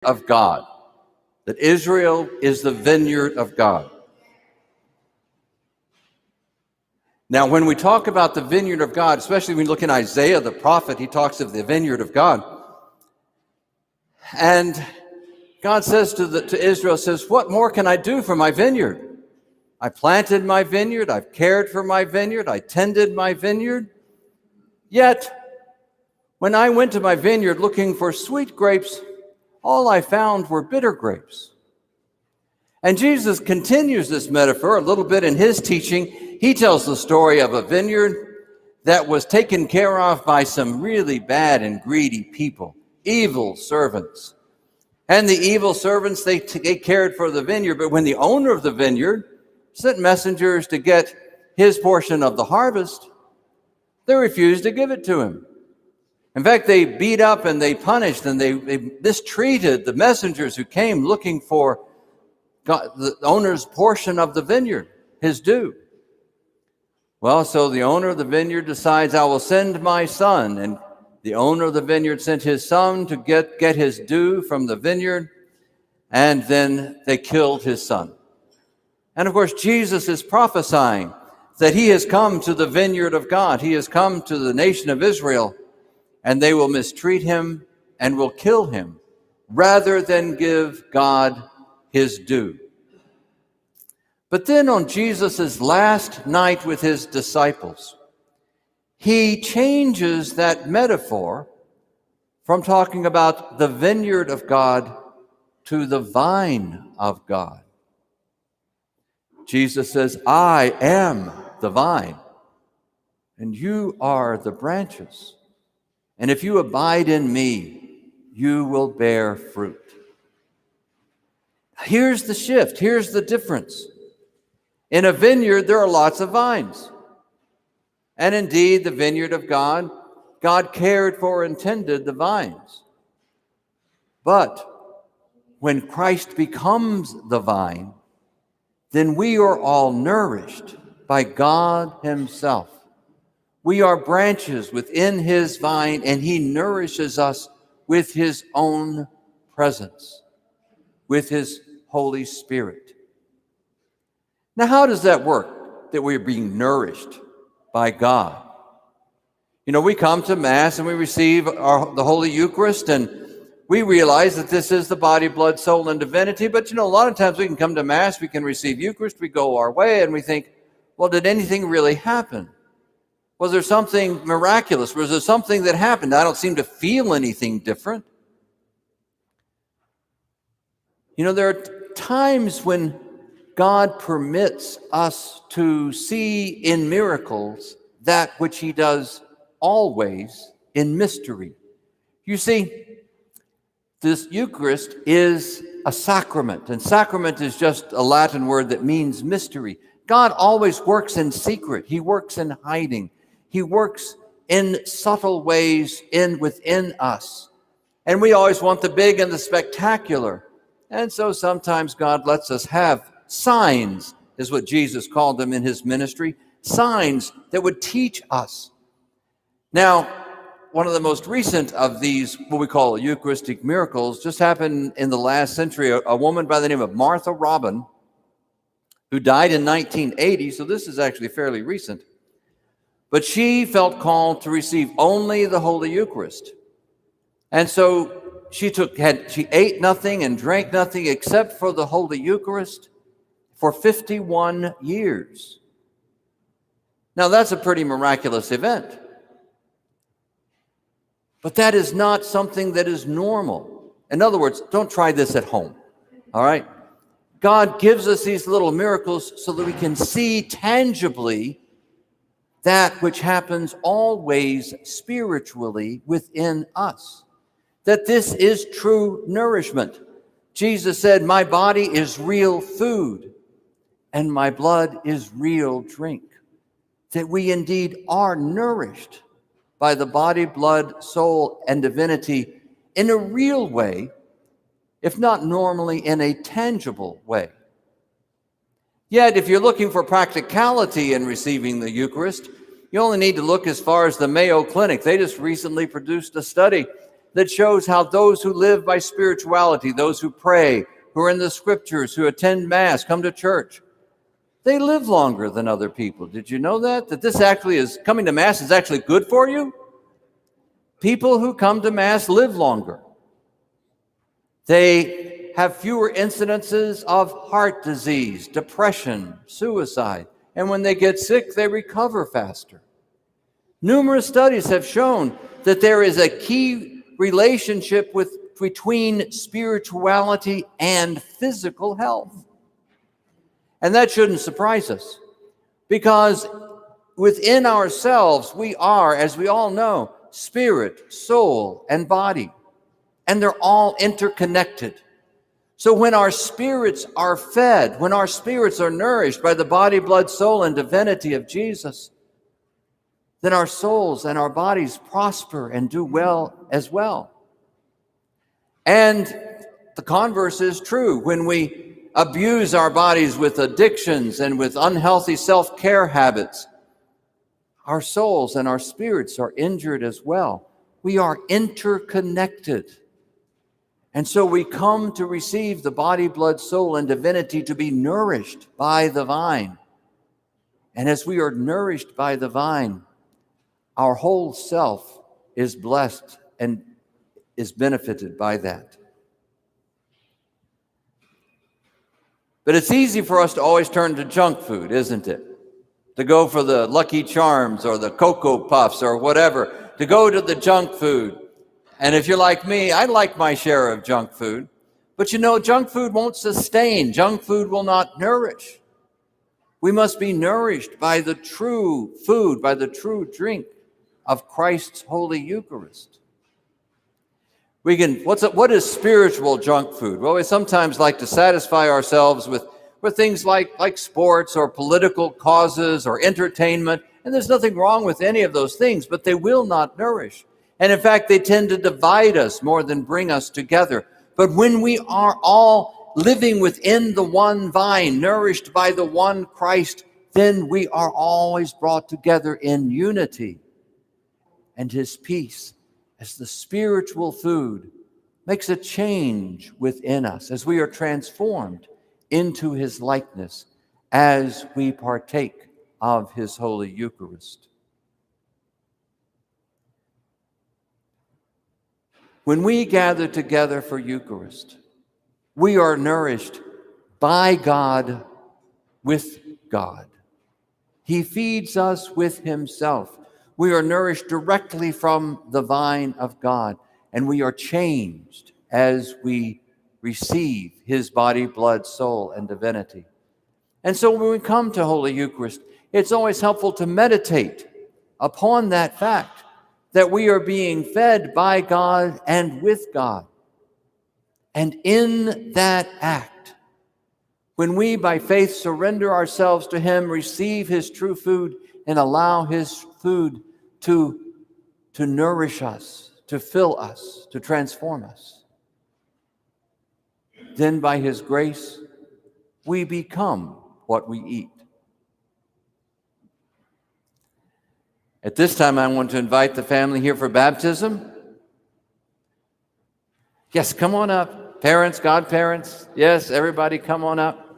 of God, that Israel is the vineyard of God. Now, when we talk about the vineyard of God, especially when you look in Isaiah, the prophet, he talks of the vineyard of God. And God says to Israel, says, what more can I do for my vineyard? I planted my vineyard, I've cared for my vineyard, I tended my vineyard. Yet, when I went to my vineyard looking for sweet grapes, all I found were bitter grapes. And Jesus continues this metaphor a little bit in his teaching. He tells the story of a vineyard that was taken care of by some really bad and greedy people, evil servants. And the evil servants, they cared for the vineyard, but when the owner of the vineyard sent messengers to get his portion of the harvest, they refused to give it to him. In fact, they beat up and they punished and they mistreated the messengers who came looking for the owner's portion of the vineyard, his due. Well, so the owner of the vineyard decides, I will send my son. And the owner of the vineyard sent his son to get his due from the vineyard, and then they killed his son. And of course, Jesus is prophesying that he has come to the vineyard of God. He has come to the nation of Israel, and they will mistreat him and will kill him rather than give God his due. But then on Jesus' last night with his disciples, he changes that metaphor from talking about the vineyard of God to the vine of God. Jesus says, I am the vine, and you are the branches. And if you abide in me, you will bear fruit. Here's the shift. Here's the difference. In a vineyard, there are lots of vines. And indeed, the vineyard of God, God cared for and tended the vines. But when Christ becomes the vine, then we are all nourished by God himself. We are branches within his vine, and he nourishes us with his own presence, with his Holy Spirit. Now, how does that work, that we're being nourished by God? You know, we come to Mass and we receive the Holy Eucharist, and we realize that this is the body, blood, soul, and divinity. But, you know, a lot of times we can come to Mass, we can receive Eucharist, we go our way, and we think, well, did anything really happen? Was there something miraculous? Was there something that happened? I don't seem to feel anything different. You know, there are times when God permits us to see in miracles that which he does always in mystery. You see, this Eucharist is a sacrament, and sacrament is just a Latin word that means mystery. God always works in secret. He works in hiding. He works in subtle ways within us. And we always want the big and the spectacular. And so sometimes God lets us have signs, is what Jesus called them in his ministry, signs that would teach us. Now, one of the most recent of these, what we call Eucharistic miracles, just happened in the last century. A woman by the name of Martha Robin, who died in 1980, so this is actually fairly recent. But she felt called to receive only the Holy Eucharist. And so she ate nothing and drank nothing except for the Holy Eucharist for 51 years. Now, that's a pretty miraculous event. But that is not something that is normal. In other words, don't try this at home, all right? God gives us these little miracles so that we can see tangibly that which happens always spiritually within us. That this is true nourishment. Jesus said, my body is real food and my blood is real drink. That we indeed are nourished by the body, blood, soul, and divinity in a real way, if not normally in a tangible way. Yet, if you're looking for practicality in receiving the Eucharist, you only need to look as far as the Mayo Clinic. They just recently produced a study that shows how those who live by spirituality, those who pray, who are in the scriptures, who attend Mass, come to church, they live longer than other people. Did you know that? That this actually is, coming to Mass is actually good for you? People who come to Mass live longer. They have fewer incidences of heart disease, depression, suicide, and when they get sick, they recover faster. Numerous studies have shown that there is a key relationship between spirituality and physical health. And that shouldn't surprise us, because within ourselves, we are, as we all know, spirit, soul, and body, and they're all interconnected. So when our spirits are fed, when our spirits are nourished by the body, blood, soul, and divinity of Jesus, then our souls and our bodies prosper and do well as well. And the converse is true. When we abuse our bodies with addictions and with unhealthy self-care habits, our souls and our spirits are injured as well. We are interconnected. And so we come to receive the body, blood, soul, and divinity to be nourished by the vine. And as we are nourished by the vine, our whole self is blessed and is benefited by that. But it's easy for us to always turn to junk food, isn't it? To go for the Lucky Charms or the Cocoa Puffs or whatever, to go to the junk food. And if you're like me, I like my share of junk food. But you know, junk food won't sustain. Junk food will not nourish. We must be nourished by the true food, by the true drink of Christ's Holy Eucharist. What is spiritual junk food? Well, we sometimes like to satisfy ourselves with things like sports or political causes or entertainment, and there's nothing wrong with any of those things, but they will not nourish. And in fact, they tend to divide us more than bring us together. But when we are all living within the one vine, nourished by the one Christ, then we are always brought together in unity. And his peace, as the spiritual food, makes a change within us as we are transformed into his likeness as we partake of his Holy Eucharist. When we gather together for Eucharist, we are nourished by God, with God. He feeds us with himself. We are nourished directly from the vine of God, and we are changed as we receive his body, blood, soul, and divinity. And so when we come to Holy Eucharist, it's always helpful to meditate upon that fact, that we are being fed by God and with God. And in that act, when we by faith surrender ourselves to him, receive his true food, and allow his food to nourish us, to fill us, to transform us, then by his grace, we become what we eat. At this time, I want to invite the family here for baptism. Yes, come on up. Parents, godparents. Yes, everybody come on up.